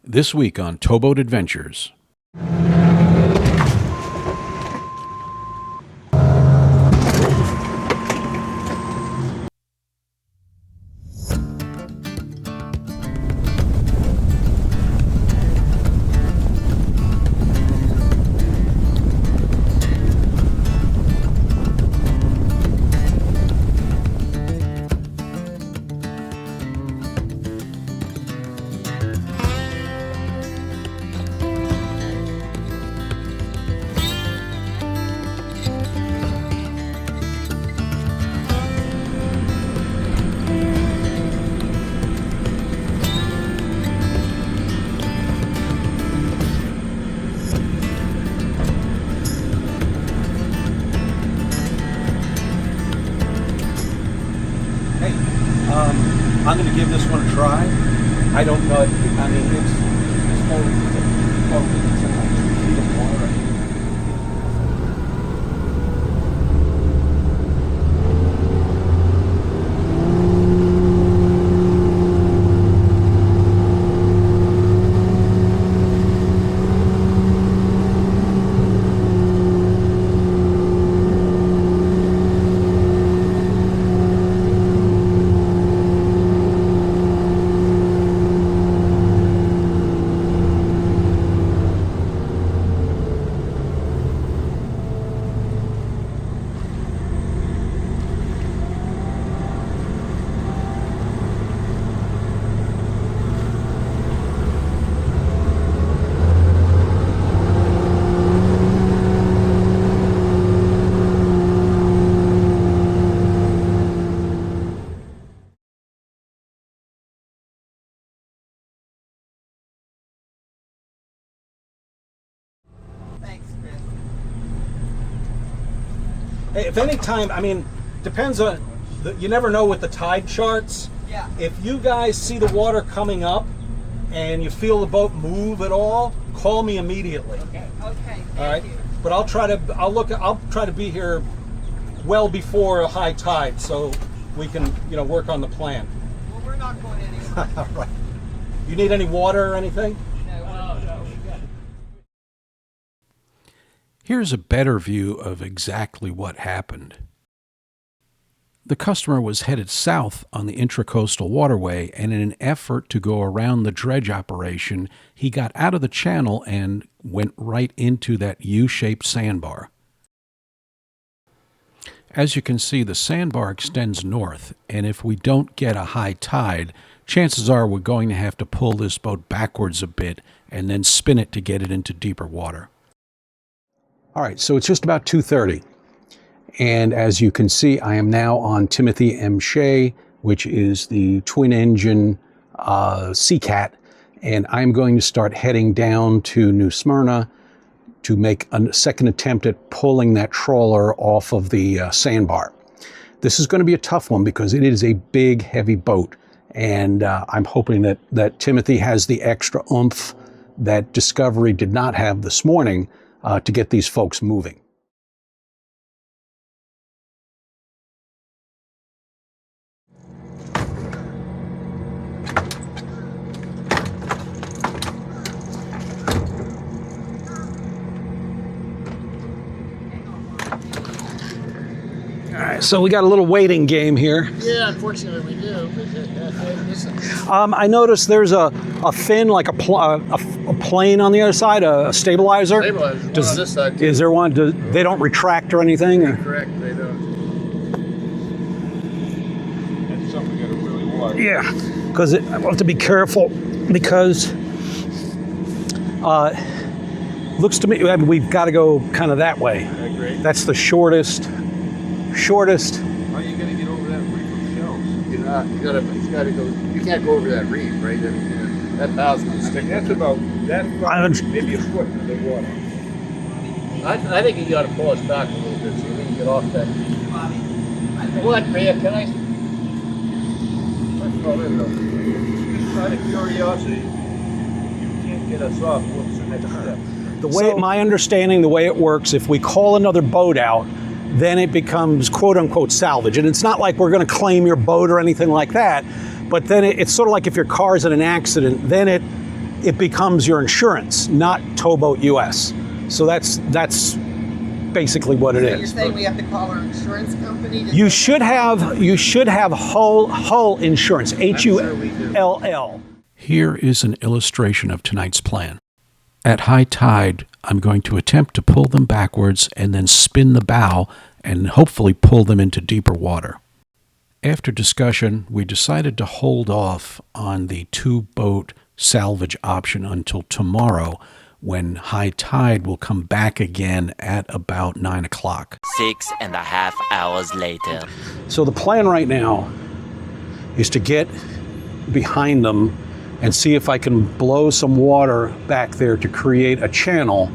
This week on Towboat Adventures. I'm going to give this one a try. I don't know. I mean, it's more feet of water. Hey, if any time, I mean, depends on, you never know with the tide charts. Yeah. If you guys see the water coming up and you feel the boat move at all, call me immediately. Okay. Okay. All right. Thank you. But I'll try to be here well before a high tide so we can, work on the plan. Well, we're not going anywhere. Right. You need any water or anything? No. Here's a better view of exactly what happened. The customer was headed south on the Intracoastal Waterway, and in an effort to go around the dredge operation, he got out of the channel and went right into that U-shaped sandbar. As you can see, the sandbar extends north, and if we don't get a high tide, chances are we're going to have to pull this boat backwards a bit and then spin it to get it into deeper water. All right, so it's just about 2:30, and as you can see, I am now on Timothy M. Shea, which is the twin-engine Sea Cat, and I'm going to start heading down to New Smyrna to make a second attempt at pulling that trawler off of the sandbar. This is going to be a tough one because it is a big, heavy boat, and I'm hoping that Timothy has the extra oomph that Discovery did not have this morning to get these folks moving. All right, so we got a little waiting game here. Yeah, unfortunately we do. Listen. I noticed there's a fin, like a plane on the other side, a stabilizer. Stabilizer. One on this side, too. Is there one? They don't retract or anything? Or? Correct, they don't. That's something we got to really watch. Yeah, because I have to be careful because looks to me we've got to go kind of that way. I agree. That's the shortest. How are you going to get over that reef of shells? You're not. It's got to go. You can't go over that reef, right? That bow's going to stick. That's about maybe a foot in the water. I think you got to pull us back a little bit so we can get off that. What, Rhea? Can I? Just out of curiosity, you can't get us off. What's the next step? The way, my understanding, the way it works, if we call another boat out, then it becomes quote-unquote salvage. And it's not like we're going to claim your boat or anything like that, but then it's sort of like if your car's in an accident, then it becomes your insurance, not Towboat US. So that's basically what it So you're is. saying we have to call our insurance company? To You should have hull insurance, HULL. Here is an illustration of tonight's plan. At high tide, I'm going to attempt to pull them backwards and then spin the bow and hopefully pull them into deeper water. After discussion, we decided to hold off on the 2-boat salvage option until tomorrow, when high tide will come back again at about 9 o'clock. 6.5 hours later. So the plan right now is to get behind them and see if I can blow some water back there to create a channel,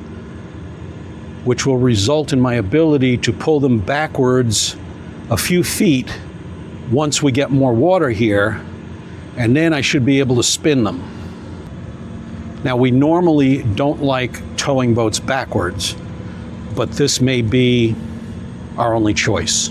which will result in my ability to pull them backwards a few feet once we get more water here, and then I should be able to spin them. Now, we normally don't like towing boats backwards, but this may be our only choice.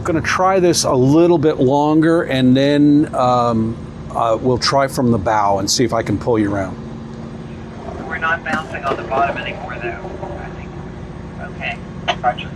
Going to try this a little bit longer, and then we'll try from the bow and see if I can pull you around. We're not bouncing on the bottom anymore, though, I think. Okay, gotcha.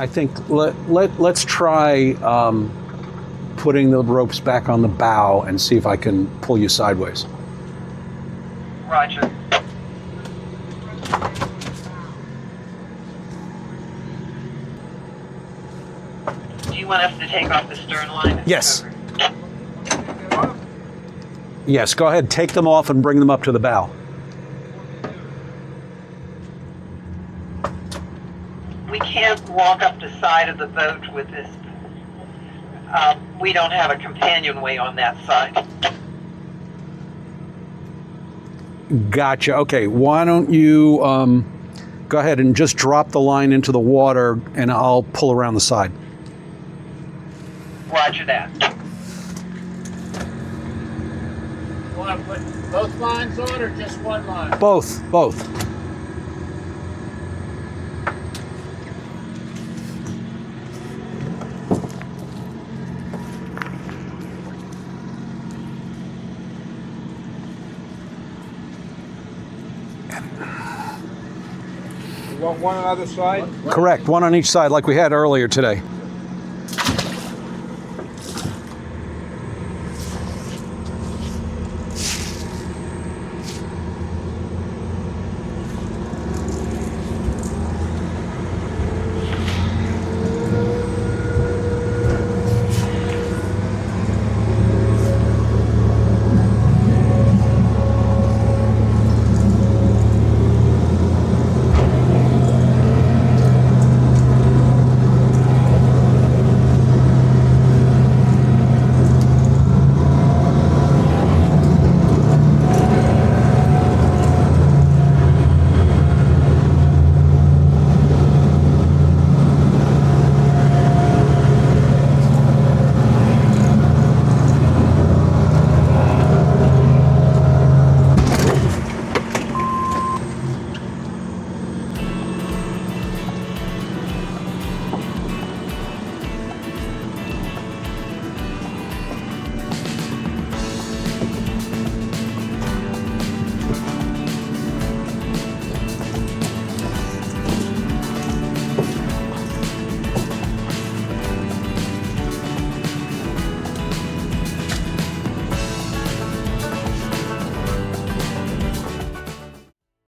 I think let's try putting the ropes back on the bow and see if I can pull you sideways. Roger. Do you want us to take off the stern line? Yes. Yes, go ahead. Take them off and bring them up to the bow. We can't walk up the side of the boat with this. We don't have a companionway on that side. Gotcha. Okay, why don't you go ahead and just drop the line into the water and I'll pull around the side. Roger that. You want to put both lines on or just one line? Both. You want one on the other side? Correct, one on each side like we had earlier today.